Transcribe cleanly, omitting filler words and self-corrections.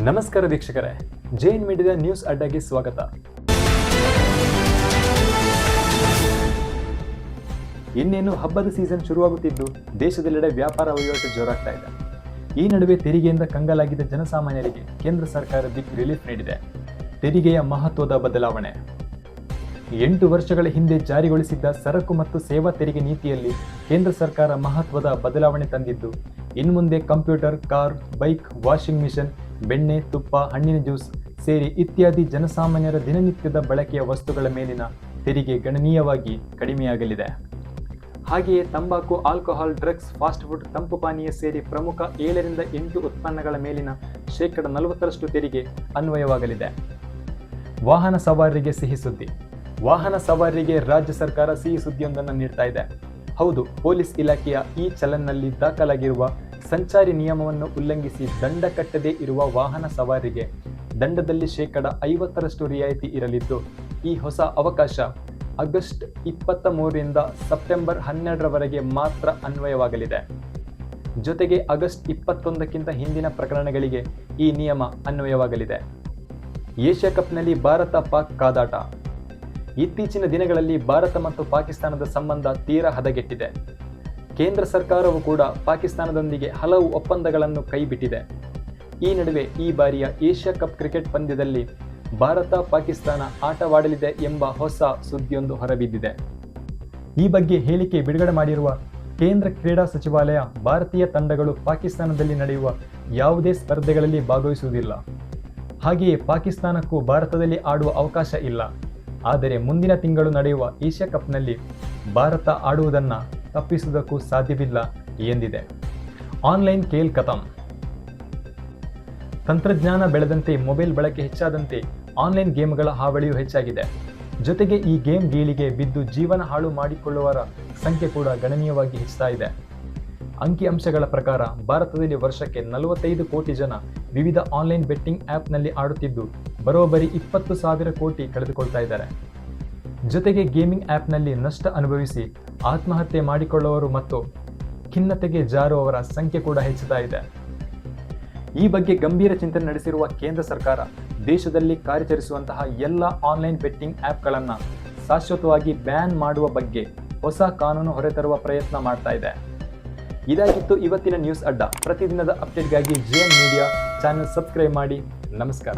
ನಮಸ್ಕಾರ ವೀಕ್ಷಕರೇ, ಜೈನ್ ಮೀಡಿಯಾದ ನ್ಯೂಸ್ ಅಡ್ಡಾಗೆ ಸ್ವಾಗತ. ಇನ್ನೇನು ಹಬ್ಬದ ಸೀಸನ್ ಶುರುವಾಗುತ್ತಿದ್ದು ದೇಶದೆಲ್ಲೆಡೆ ವ್ಯಾಪಾರ ವಹಿವಾಟು ಜೋರಾಗ್ತಾ ಇದೆ. ಈ ನಡುವೆ ತೆರಿಗೆಯಿಂದ ಕಂಗಾಲಾಗಿದ್ದ ಜನಸಾಮಾನ್ಯರಿಗೆ ಕೇಂದ್ರ ಸರ್ಕಾರ ಬಿಗ್ ರಿಲೀಫ್ ನೀಡಿದೆ. ತೆರಿಗೆಯ ಮಹತ್ವದ ಬದಲಾವಣೆ. 8 ವರ್ಷಗಳ ಹಿಂದೆ ಜಾರಿಗೊಳಿಸಿದ್ದ ಸರಕು ಮತ್ತು ಸೇವಾ ತೆರಿಗೆ ನೀತಿಯಲ್ಲಿ ಕೇಂದ್ರ ಸರ್ಕಾರ ಮಹತ್ವದ ಬದಲಾವಣೆ ತಂದಿದ್ದು, ಇನ್ಮುಂದೆ computer, car, bike, washing machine, ಬೆಣ್ಣೆ, ತುಪ್ಪ, ಹಣ್ಣಿನ ಜ್ಯೂಸ್ ಸೇರಿ ಇತ್ಯಾದಿ ಜನಸಾಮಾನ್ಯರ ದಿನನಿತ್ಯದ ಬಳಕೆಯ ವಸ್ತುಗಳ ಮೇಲಿನ ತೆರಿಗೆ ಗಣನೀಯವಾಗಿ ಕಡಿಮೆಯಾಗಲಿದೆ. ಹಾಗೆಯೇ ತಂಬಾಕು, ಆಲ್ಕೋಹಾಲ್, ಡ್ರಗ್ಸ್, ಫಾಸ್ಟ್ ಫುಡ್, ತಂಪು ಪಾನೀಯ ಸೇರಿ ಪ್ರಮುಖ 7 ರಿಂದ 8 ಉತ್ಪನ್ನಗಳ ಮೇಲಿನ ಶೇಕಡ 40ರಷ್ಟು ತೆರಿಗೆ ಅನ್ವಯವಾಗಲಿದೆ. ವಾಹನ ಸವಾರರಿಗೆ ಸಿಹಿ ಸುದ್ದಿ. ವಾಹನ ಸವಾರರಿಗೆ ರಾಜ್ಯ ಸರ್ಕಾರ ಸಿಹಿ ಸುದ್ದಿಯೊಂದನ್ನು ನೀಡ್ತಾ ಇದೆ. ಹೌದು, ಪೊಲೀಸ್ ಇಲಾಖೆಯ ಈ ಚಲನ್ನಲ್ಲಿ ದಾಖಲಾಗಿರುವ ಸಂಚಾರಿ ನಿಯಮವನ್ನು ಉಲ್ಲಂಘಿಸಿ ದಂಡ ಕಟ್ಟದೇ ಇರುವ ವಾಹನ ಸವಾರರಿಗೆ ದಂಡದಲ್ಲಿ ಶೇಕಡ 50ರಷ್ಟು ರಿಯಾಯಿತಿ ಇರಲಿದ್ದು, ಈ ಹೊಸ ಅವಕಾಶ ಆಗಸ್ಟ್ 23ರಿಂದ ಸೆಪ್ಟೆಂಬರ್ 12ರವರೆಗೆ ಮಾತ್ರ ಅನ್ವಯವಾಗಲಿದೆ. ಜೊತೆಗೆ ಆಗಸ್ಟ್ 21ಕ್ಕಿಂತ ಹಿಂದಿನ ಪ್ರಕರಣಗಳಿಗೆ ಈ ನಿಯಮ ಅನ್ವಯವಾಗಲಿದೆ. ಏಷ್ಯಾ ಕಪ್ನಲ್ಲಿ ಭಾರತ ಪಾಕ್ ಕಾದಾಟ. ಇತ್ತೀಚಿನ ದಿನಗಳಲ್ಲಿ ಭಾರತ ಮತ್ತು ಪಾಕಿಸ್ತಾನದ ಸಂಬಂಧ ತೀರಾ ಹದಗೆಟ್ಟಿದೆ. ಕೇಂದ್ರ ಸರ್ಕಾರವು ಕೂಡ ಪಾಕಿಸ್ತಾನದೊಂದಿಗೆ ಹಲವು ಒಪ್ಪಂದಗಳನ್ನು ಕೈಬಿಟ್ಟಿದೆ. ಈ ನಡುವೆ ಈ ಬಾರಿಯ ಏಷ್ಯಾ ಕಪ್ ಕ್ರಿಕೆಟ್ ಪಂದ್ಯದಲ್ಲಿ ಭಾರತ ಪಾಕಿಸ್ತಾನ ಆಟವಾಡಲಿದೆ ಎಂಬ ಹೊಸ ಸುದ್ದಿಯೊಂದು ಹೊರಬಿದ್ದಿದೆ. ಈ ಬಗ್ಗೆ ಹೇಳಿಕೆ ಬಿಡುಗಡೆ ಮಾಡಿರುವ ಕೇಂದ್ರ ಕ್ರೀಡಾ ಸಚಿವಾಲಯ, ಭಾರತೀಯ ತಂಡಗಳು ಪಾಕಿಸ್ತಾನದಲ್ಲಿ ನಡೆಯುವ ಯಾವುದೇ ಸ್ಪರ್ಧೆಗಳಲ್ಲಿ ಭಾಗವಹಿಸುವುದಿಲ್ಲ. ಹಾಗೆಯೇ ಪಾಕಿಸ್ತಾನಕ್ಕೂ ಭಾರತದಲ್ಲಿ ಆಡುವ ಅವಕಾಶ ಇಲ್ಲ. ಆದರೆ ಮುಂದಿನ ತಿಂಗಳು ನಡೆಯುವ ಏಷ್ಯಾ ಕಪ್ನಲ್ಲಿ ಭಾರತ ಆಡುವುದನ್ನು ತಪ್ಪಿಸುವುದಕ್ಕೂ ಸಾಧ್ಯವಿಲ್ಲ ಎಂದಿದೆ. ಆನ್ಲೈನ್ ಖೇಲ್ ಖತಮ್. ತಂತ್ರಜ್ಞಾನ ಬೆಳೆದಂತೆ, ಮೊಬೈಲ್ ಬಳಕೆ ಹೆಚ್ಚಾದಂತೆ ಆನ್ಲೈನ್ ಗೇಮ್ಗಳ ಹಾವಳಿಯೂ ಹೆಚ್ಚಾಗಿದೆ. ಜೊತೆಗೆ ಈ ಗೇಮ್ ಗೀಳಿಗೆ ಬಿದ್ದು ಜೀವನ ಹಾಳು ಮಾಡಿಕೊಳ್ಳುವವರ ಸಂಖ್ಯೆ ಕೂಡ ಗಣನೀಯವಾಗಿ ಹೆಚ್ಚುತ್ತಾ ಇದೆ. ಅಂಕಿಅಂಶಗಳ ಪ್ರಕಾರ ಭಾರತದಲ್ಲಿ ವರ್ಷಕ್ಕೆ 45 ಕೋಟಿ ಜನ ವಿವಿಧ ಆನ್ಲೈನ್ ಬೆಟ್ಟಿಂಗ್ ಆ್ಯಪ್ನಲ್ಲಿ ಆಡುತ್ತಿದ್ದು, ಬರೋಬ್ಬರಿ 20,000 ಕೋಟಿ ಕಳೆದುಕೊಳ್ತಾ ಇದ್ದಾರೆ. ಜೊತೆಗೆ ಗೇಮಿಂಗ್ ಆ್ಯಪ್ನಲ್ಲಿ ನಷ್ಟ ಅನುಭವಿಸಿ ಆತ್ಮಹತ್ಯೆ ಮಾಡಿಕೊಳ್ಳುವವರು ಮತ್ತು ಖಿನ್ನತೆಗೆ ಜಾರುವವರ ಸಂಖ್ಯೆ ಕೂಡ ಹೆಚ್ಚುತ್ತಾ ಇದೆ. ಈ ಬಗ್ಗೆ ಗಂಭೀರ ಚಿಂತನೆ ನಡೆಸಿರುವ ಕೇಂದ್ರ ಸರ್ಕಾರ ದೇಶದಲ್ಲಿ ಕಾರ್ಯಾಚರಿಸುವಂತಹ ಎಲ್ಲ ಆನ್ಲೈನ್ ಬೆಟ್ಟಿಂಗ್ ಆ್ಯಪ್ಗಳನ್ನು ಶಾಶ್ವತವಾಗಿ ಬ್ಯಾನ್ ಮಾಡುವ ಬಗ್ಗೆ ಹೊಸ ಕಾನೂನು ಹೊರತರುವ ಪ್ರಯತ್ನ ಮಾಡ್ತಾ ಇದೆ. ಇದಾಗಿತ್ತು ಇವತ್ತಿನ ನ್ಯೂಸ್ ಅಡ್ಡ. ಪ್ರತಿದಿನದ ಅಪ್ಡೇಟ್ಗಾಗಿ ಜೆಎನ್ ಮೀಡಿಯಾ ಚಾನೆಲ್ ಸಬ್ಸ್ಕ್ರೈಬ್ ಮಾಡಿ. ನಮಸ್ಕಾರ.